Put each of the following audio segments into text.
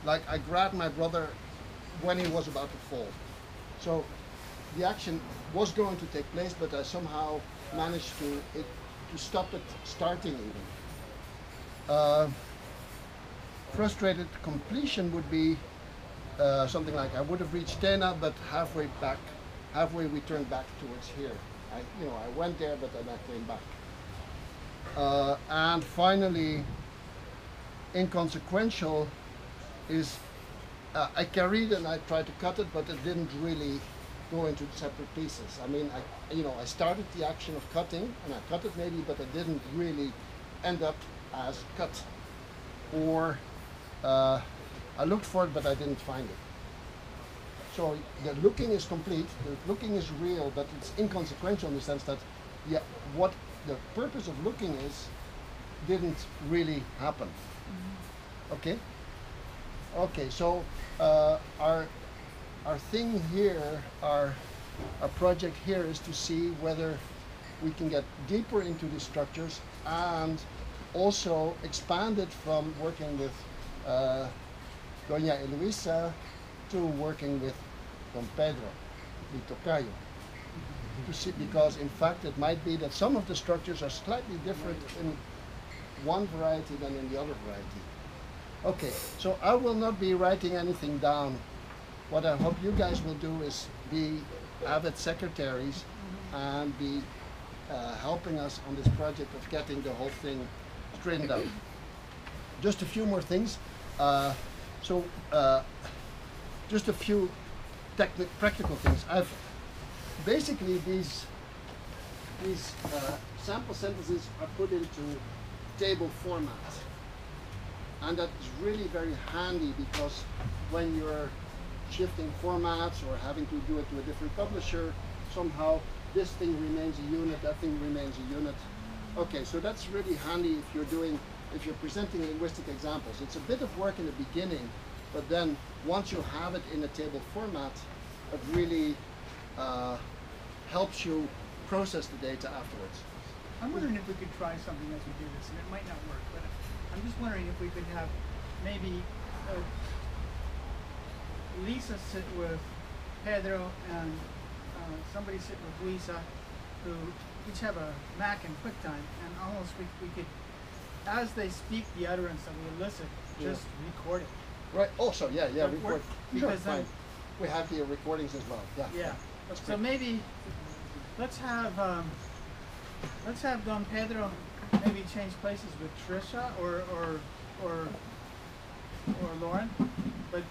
like I grabbed my brother when he was about to fall. So the action was going to take place, but I somehow managed to stop it starting even. Frustrated completion would be something like I would have reached Tena, but halfway we turned back towards here. I went there, but then I came back. And finally, inconsequential is I carried and I tried to cut it, but it didn't really go into separate pieces. I mean, I started the action of cutting, and I cut it maybe, but it didn't really end up as cut. Or I looked for it, but I didn't find it. So the looking is complete, the looking is real, but it's inconsequential in the sense that what the purpose of looking is didn't really happen. Mm-hmm. Okay? Okay, so our thing here, our project here is to see whether we can get deeper into these structures and also expand it from working with Doña Eloisa to working with Don Pedro, Tocayo. To see, because in fact it might be that some of the structures are slightly different in one variety than in the other variety. Okay, so I will not be writing anything down. What I hope you guys will do is be avid secretaries and be helping us on this project of getting the whole thing straightened out. Just a few more things. Just a few practical things. Basically these sample sentences are put into table format, and that is really very handy because when you're shifting formats or having to do it to a different publisher, somehow this thing remains a unit, that thing remains a unit. Okay, so that's really handy if you're presenting linguistic examples. It's a bit of work in the beginning, but then once you have it in a table format, it really helps you process the data afterwards. I'm wondering if we could try something as we do this, and it might not work, but I'm just wondering if we could have maybe Lisa sit with Pedro and somebody sit with Luisa, who each have a Mac and QuickTime, and almost we could, as they speak the utterance that we elicit, just record it. Right. Also, yeah, record. Because sure, then we have the recordings as well. Yeah. Yeah. That's great. So maybe let's have Don Pedro maybe change places with Trisha or Lauren, but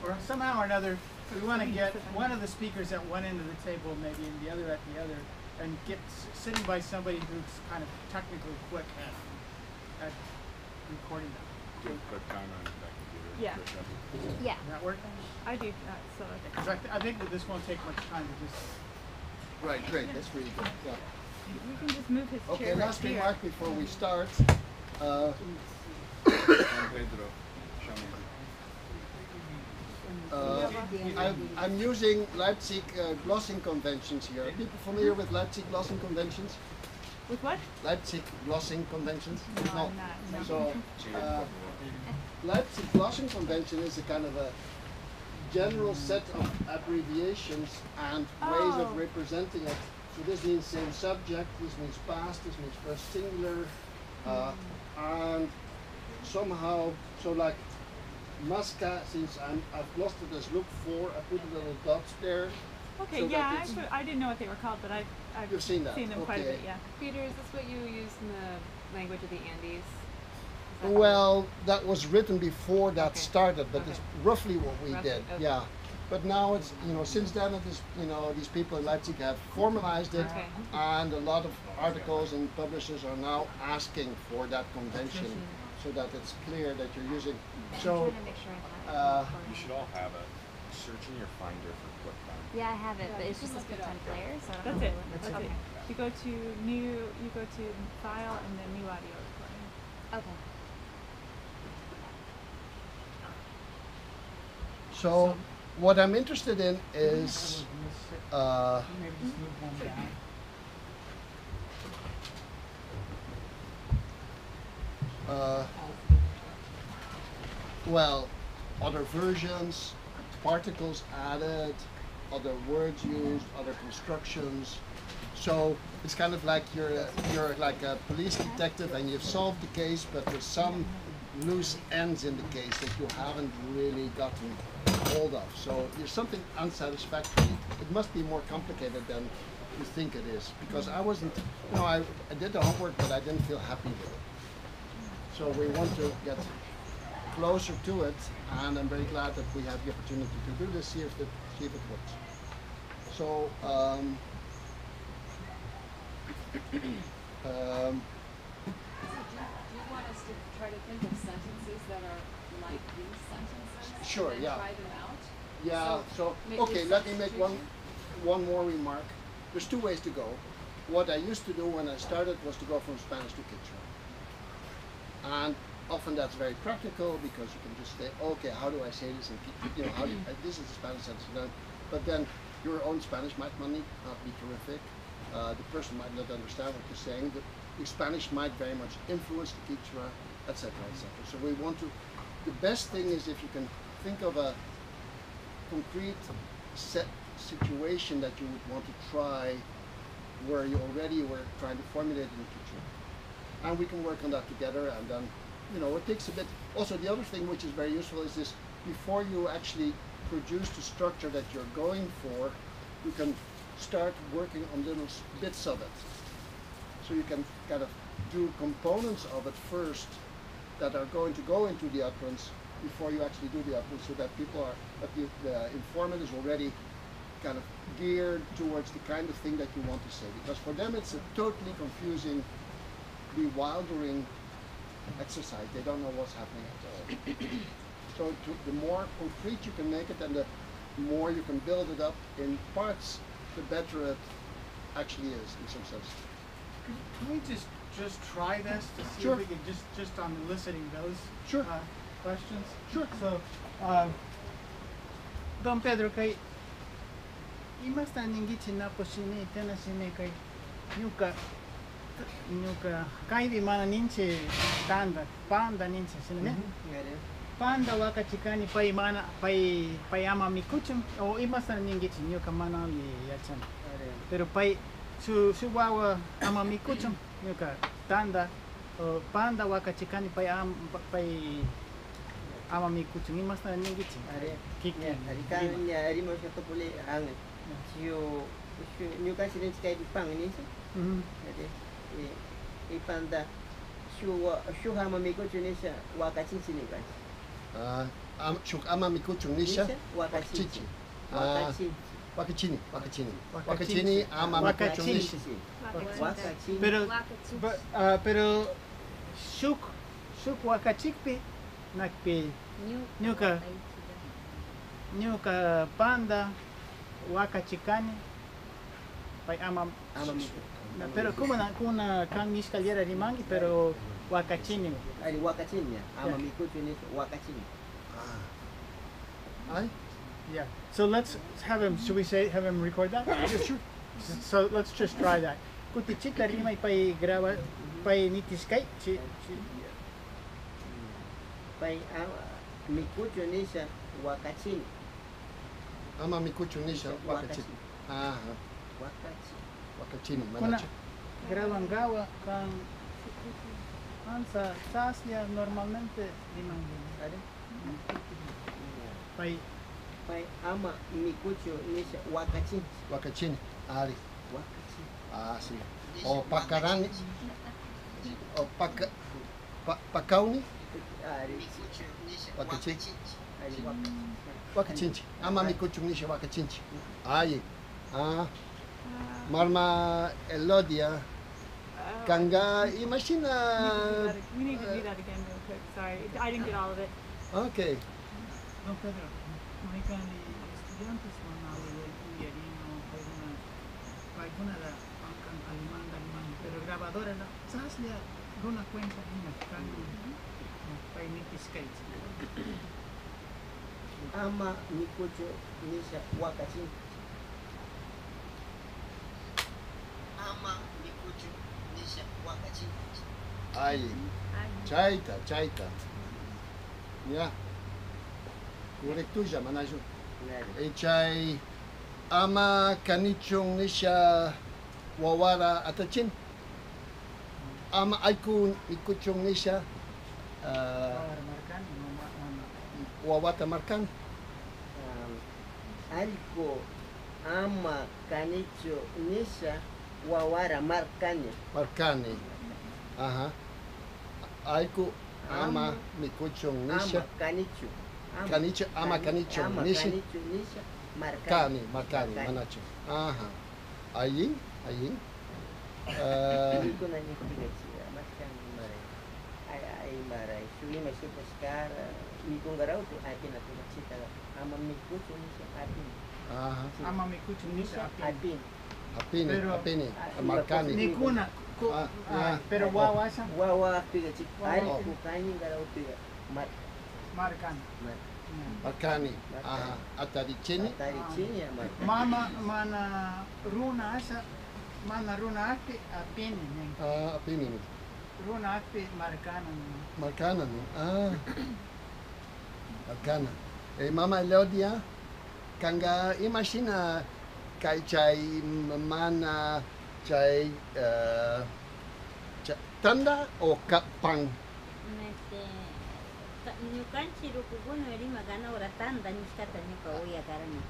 or somehow or another we want to get one of the speakers at one end of the table, maybe, and the other at the other, and get sitting by somebody who's kind of technically quick at recording them. Do a quick timer on that computer. Yeah. Yeah. Does that work? I do that, so I think that this won't take much time to just. Right, great. That's really good. Yeah. We can just move his chair. Okay, last right remark before we start. Don Pedro, show me. I'm using Leipzig glossing conventions here. Are people familiar with Leipzig glossing conventions? With what? Leipzig glossing conventions? No, I'm not. No. So, Leipzig glossing convention is a kind of a general set of abbreviations and ways of representing it. So this means same subject, this means past, this means first singular, and somehow, so like Masca, since I've lost it as look for, I put a little dots there. Okay, so yeah, I didn't know what they were called, but I've seen them quite a bit, yeah. Peter, is this what you use in the language of the Andes? Well, that was written before that started, but it's roughly what we did, yeah. But now it's, since then it is, these people in Leipzig have formalized it, and a lot of articles and publishers are now asking for that convention so that it's clear that you're using. So, You should all have a search in your Finder for QuickTime. Yeah, I have it, but it's just a QuickTime player, so I don't That's know. it. Okay. You go to file and then new audio recording. Okay. So what I'm interested in is Maybe just move one down. well, other versions, particles added, other words used, other constructions. So it's kind of like you're like a police detective and you've solved the case, but there's some loose ends in the case that you haven't really gotten hold of. So there's something unsatisfactory. It must be more complicated than you think it is, because I wasn't, I did the homework, but I didn't feel happy with it. So we want to get closer to it, and I'm very glad that we have the opportunity to do this, see if it works. So, Do you want us to try to think of sentences that are like these sentences? Sure, and yeah. try them out? yeah, so make okay, this let me make substitution. one more remark. There's two ways to go. What I used to do when I started was to go from Spanish to Quechua. And often that's very practical because you can just say, okay, how do I say this? And this is the Spanish sentence. But then your own Spanish might not be terrific. The person might not understand what you're saying. The Spanish might very much influence the Quechua, etc., etc. So we want to. The best thing is if you can think of a concrete set situation that you would want to try, where you already were trying to formulate in Quechua. And we can work on that together, and then, it takes a bit. Also, the other thing which is very useful is this: before you actually produce the structure that you're going for, you can start working on little bits of it. So you can kind of do components of it first that are going to go into the utterance before you actually do the utterance, so that the informant is already kind of geared towards the kind of thing that you want to say. Because for them it's a totally confusing, bewildering exercise. They don't know what's happening at all. So the more concrete you can make it, and the more you can build it up in parts, the better it actually is in some sense. Can we just try this to see Sure. if we can just on eliciting those Sure. questions? Sure. So, Don Pedro, kay imasta ningichi na po sini tena sini kay nyuka kaibi mana ninche panda ninche sini ne? Panda wakachikani pai mana pai ama mikuchum o imasta ningichi nyuka mana li yachan. Pero pai su wawa ama mikuchum nyuka tanda o panda wakachikani pai ama mikuchum imasta ningichi. Kiki. Kan ya rimo satu boleh ang sio nyuka sini cikai dipang ni sih. Jadi ipanda shu hama mikuchum ni sih wakachin sini kan. Ama mikuchum nisha Wakachichi. Wakachini ama mikuchum nisha. Wakachin. Pero shuk wakachikpi nakpi nyuka panda wakachikani pai ama pero kuna kang niskalera rimangi pero wakachini. Ari wakachin ya. Ama mikuchum ni wakachin. Yeah. So let's have him. Should we have him record that? Yeah, sure. So let's just try that. Kuti chika rima pai graba pai nitiskai chi. Pai ama mikuchum ni sih wakachin. Ama mikuchum nisha wakachini. Wakachini. Kuna grabangawa kan ansa saslia normalmente rimangi. Ada? Pai ama mikuchum ni sih wakachin. Wakachini. Ali. Wakachin. Sí. O pakarani. O pakauni. Wakachinchi. Wakachinchi. Ama mikuchum nisha wakachinchi. Ay. Marma Elodia. Kanga imagina. We need to do that again real quick. Sorry, I didn't get all of it. Okay. Don Pedro, may kani estudiantes manalo yarino paiguna da pangkang alimang pero grabadora na saslia guna cuenta niya kan pai nitiskai. Ama mikuchum ni sih wakachin. Ama mikuchum ni sih wakachin. Ay. Chaita. Yeah. Correcto ya manajo. Nada. Chay ama kanichong nisha wawara atachin. Ama aiku ikuchong nisha Markan, wawata markan. Algo ama kanicho nisha wawara markanya. Markani. Aha. Aiku ama mikuchong nisha. Ama kanicho. Kanicho ama kanicho Ama nisha. kanicho nisha markanya. Markani manacho. Aha. Ayin. Iko na nikipiga chia markani mara. Ay mara. Shui mashupa skara. Mikungarau tu api na tunachita. Ama mikucho nisha api. Aha. ama mikuchu nisha Api. Apini. Markani. Nikuna. Ah, Pero wawa siya. Wawa piga chia. Ay Oh. kukani garau piga. Markan. Markani. Aha. Atarichini. Tari chini ya markani. Mana runa asa. Mana runa api apini. Apini. Runa api markanan. Markana. Markana. Mama Elodia, kanga imagina kay chay mana chay tanda o kapang. Nyukanchi rukuguno eri magana ora tanda nishikata nyuka oya garani.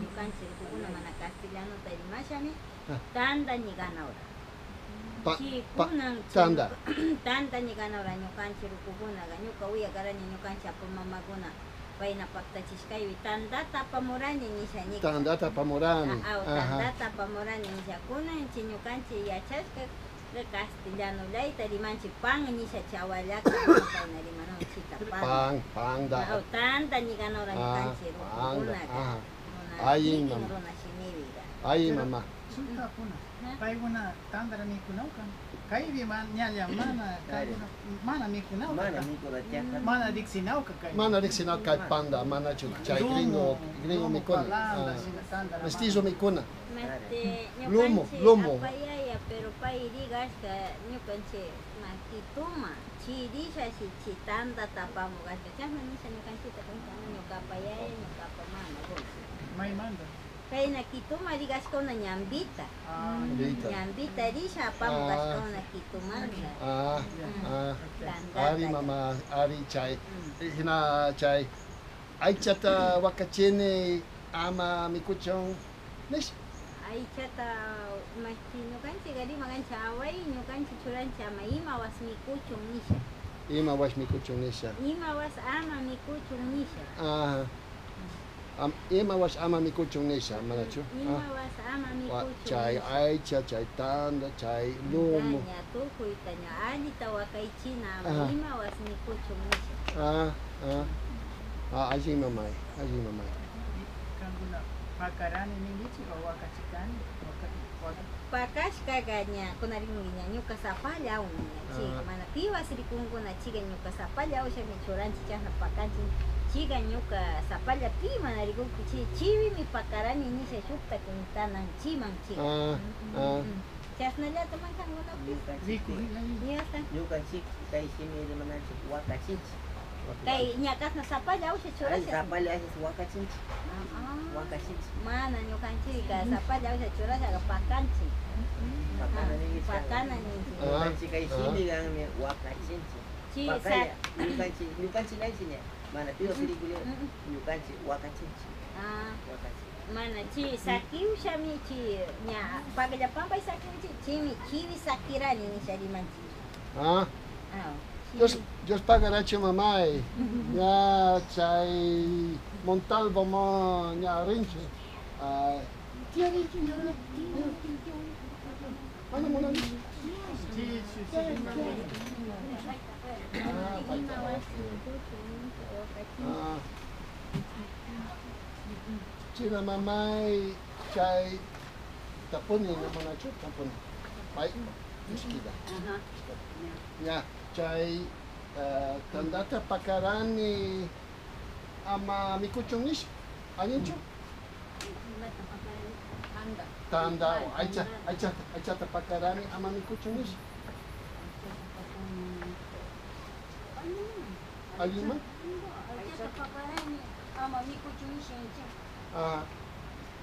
Nyukanchi rukuguno mana castellano tarimashani tanda nigana ora. Tanda. Tanda nigana ora nyukanchi rukuguna ga nyuka oya garani nyukanchi apamamaguna. Paina pakta chiskai tanda tapamorani nisha nika. Tanda tapamorani. Tanda tapamorani nisha kuna nyukanchi yachaska de castellano lay tarimanchi pan nisha chawalaka paina rimano chita pan. Pang da. Tanda nigana ora nyukanchi rukuguna ga. Ayin mama. Ayin mama. Sulta puna. Kaya kuna tanda ni kunaw kan. Kaya di man nyalya mana mi kunaw Mana ka. miko na tiyak. Mana diksinaw ka kaya. Mana sinaw kay panda, mana chay gringo mikuna. Mestizo mikuna. Lomo. Apayaya pero pairigas ka nyukanchi makituma. Chirisha si chitanda tapamu gaska. Chama nisha nyukanchi tapamu nyuka apayaya nyuka apamana. May manda. Kaya nakituma rigas ko na nyambita. Nyambita risha apamu gaska na kitumanda. Ari mama, ari chay. Hina chay. Ay chata wakachene ama mikuchong. Nish. Ay chata masti nyukanchi gari magan chawai nyukanchi churan chama ima was mikuchong nisha. Ima was mikuchong nisha. Ima was ama mikuchong nisha. Ima was ama mikuchong nisha, manacho. Ima was ama mikuchong Chay ay chay tanda, chay lumo. Tanya tukuy tanya ali tawakay china ama ima was mikuchong nisha. Aji mamay. Kanguna makarani ningichi o wakachikani. Pakash kaganya kunaringinya nyuka sapalya unya chiga mana piwa sirikungu na chiga nyuka sapalya usha michoranchi chana pakanchi chiga nyuka sapalya pima na rigu chiwi mi pakarani nisha shukta kuntana chiman chiga. Chasna lihat teman kan guna Riku. Iya kan. Yuka chik kay simi de manach wakachinchi. Kay nyakas na sapalya usha Ay churasha. sapali ay wakachinchi. Wakachinchi. Mana nyukanchi ka sapalya usha churasha ka pakanchi. Pakana ni Pakana ninchi. Yukanchi kay simi gang me wakachinchi. Chi Pakaya yukanchi na chinya. Mana piwa pelikula yukanchi wakachinchi. Wakachinchi. Mana chi sakiu shami chi nya pagaya pampai sakiu chi chimi chiwi sakirani ni sharimanchi. Dios pagará che mamay. Ya chay Montalvo mo nya rinche. Ano mo na? China mamay chay tapuni na mga chut tapuni. Pai, iskida. Ya, chay tandata pakarani ama mikuchong nish. Anin chu? Tanda, aicha pakarani ama mikuchong nish. Alima?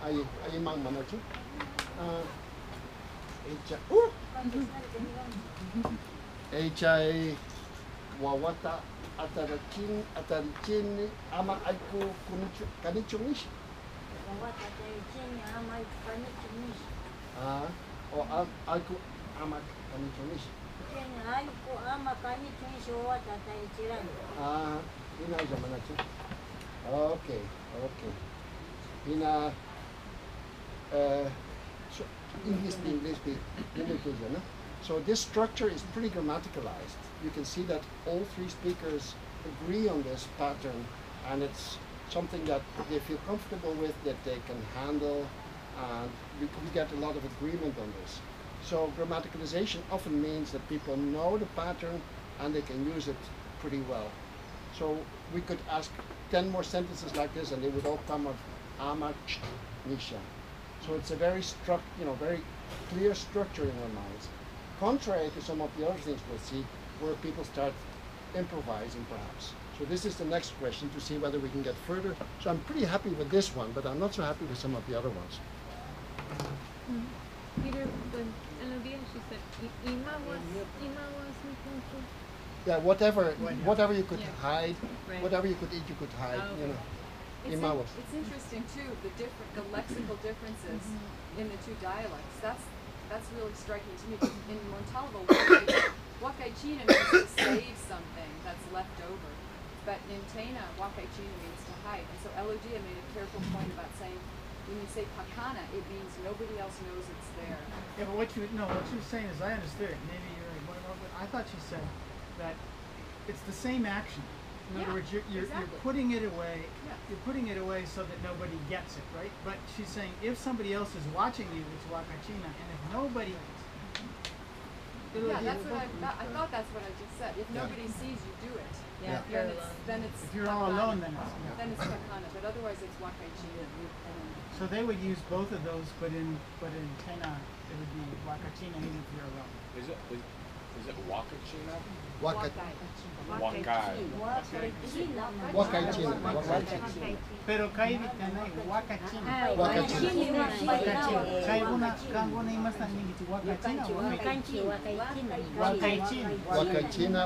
Ay mang manachu. Echay wawata atarichin ama aiku kanichumish. O aiku ama kanichumish. Ina aja manachu. Okay. Ina so English. So this structure is pretty grammaticalized. You can see that all three speakers agree on this pattern, and it's something that they feel comfortable with, that they can handle, and we get a lot of agreement on this. So grammaticalization often means that people know the pattern and they can use it pretty well. So we could ask 10 more sentences like this, and they would all come of ama nisha. So it's a very very clear structure in our minds. Contrary to some of the other things we'll see, where people start improvising perhaps. So this is the next question, to see whether we can get further. So I'm pretty happy with this one, but I'm not so happy with some of the other ones. Peter, when Elodie, she said Ima was Yeah, whatever you could hide, Right. whatever you could eat, you could hide. Oh, okay. Ima was. It's interesting too, the lexical differences in the two dialects. That's really striking to me. In Montalvo, wakaichina means to save something that's left over. But in Tena, wakaichina means to hide. And so Elodia made a careful point about saying, when you say pakana, it means nobody else knows it's there. Yeah, but what she was saying is, I understood it. Maybe you're right. But I thought she said that it's the same action. In other words, you're putting it away. Yeah. You're putting it away so that nobody gets it, right? But she's saying if somebody else is watching you, it's wakachina, and if nobody. Yeah, that's what I thought. That's what I just said. If nobody sees you do it, Yeah, then it's If you're all pakana. alone, then it's pakana. But otherwise, it's wakaichina. So they would use both of those, but in Tena it would be wakachina even if you're alone. Is it wakachina? Wakai. Wakai. Wakaichina. Pero kaibi tanay wakachina. Wakachina. Kaibuna kanguna imasta ningiti wakachina. Wakaichina. Wakaichina. Wakaichina.